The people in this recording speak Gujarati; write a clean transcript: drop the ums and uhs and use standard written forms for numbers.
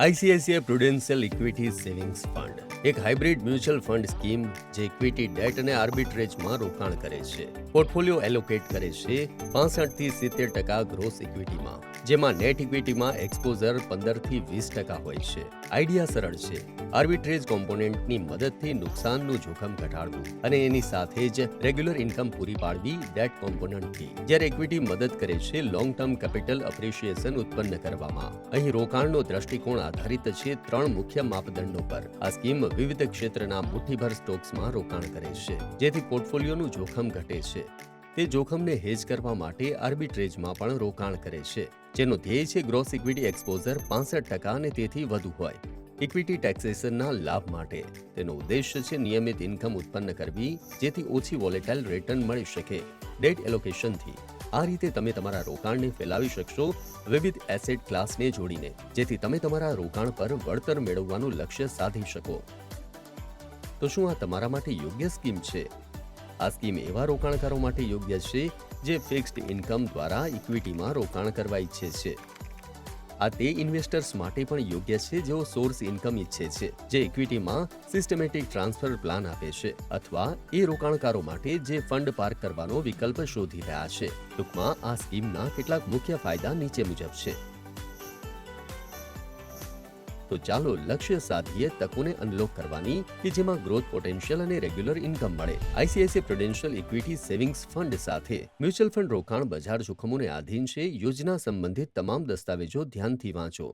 ICICI Prudential equity savings fund એક હાઇબ્રિડ મ્યુચ્યુઅલ ફંડ સ્કીમ જે ઇક્વિટી, ડેટ અને આર્બિટ્રેજમાં રોકાણ કરે છે. પોર્ટફોલિયો એલોકેટ કરે છે 65 થી 70% ગ્રોસ ઇક્વિટીમાં, જેમાં નેટ ઇક્વિટીમાં એક્સપોઝર 15 થી 20% હોય છે. આઈડિયા સરળ છે. આર્બિટ્રેજ કોમ્પોનેન્ટની મદદથી નુકસાનનું જોખમ ઘટાડવું અને એની સાથે જ રેગ્યુલર ઇન્કમ પૂરી પાડવી ડેટ કોમ્પોનન્ટથી, જ્યારે ઇક્વિટી મદદ કરે છે લોંગ ટર્મ કેપિટલ અપ્રિશિએશન ઉત્પન્ન કરવામાં. અહીં રોકાણનો દ્રષ્ટિકોણ આધારિત છે 3 મુખ્ય માપદંડો પર. આ સ્કીમ વિવિધ ક્ષેત્રના મુઠ્ઠીભર સ્ટોક્સમાં રોકાણ કરે છે, જેથી પોર્ટફોલિયોનું જોખમ ઘટે છે. તે જોખમને હેજ કરવા માટે આર્બિટ્રેજમાં પણ રોકાણ કરે છે, જેનો ધ્યેય છે ગ્રોસ ઇક્વિટી એક્સપોઝર 65% અને તેથી વધુ હોય. ઇક્વિટી ટેક્સેશનના લાભ માટે તેનો ઉદ્દેશ્ય છે નિયમિત ઇન્કમ ઉત્પન્ન કરવી, જેથી ઓછી વોલેટાઇલ રિટર્ન મળી શકે. ડેટ એલોકેશનથી આ રીતે તમે તમારા રોકાણને ફેલાવી શકશો વિવિધ એસેટ ક્લાસને જોડીને, જેથી તમે તમારા રોકાણ પર વળતર મેળવવાનું લક્ષ્ય સાધી શકો. તો શું આ તમારા માટે યોગ્ય સ્કીમ છે? આ સ્કીમ એવા રોકાણકારો માટે યોગ્ય છે જે ફિક્સ્ડ ઇન્કમ દ્વારા ઇક્વિટીમાં રોકાણ કરવા ઈચ્છે છે. આ તે ઇન્વેસ્ટર્સ માટે પણ યોગ્ય છે જેઓ સોર્સ ઇન્કમ ઈચ્છે છે, જે ઇક્વિટીમાં સિસ્ટમેટિક ટ્રાન્સફર પ્લાન આપે છે, અથવા એ રોકાણકારો માટે જે ફંડ પાર્ક કરવાનો વિકલ્પ શોધી રહ્યા છે. ટૂંકમાં આ સ્કીમના કેટલાક મુખ્ય ફાયદા નીચે મુજબ છે. તો ચાલો લક્ષ્ય સાધીએ તકોને અનલોક કરવાની કે જેમાં ગ્રોથ પોટેન્શિયલ અને રેગ્યુલર ઇન્કમ મળે. ICICI Prudential equity savings fund સાથે મ્યુચ્યુઅલ ફંડ રોકાણ બજાર જોખમોને આધીન છે. યોજના સંબંધિત તમામ દસ્તાવેજો ધ્યાનથી વાંચો.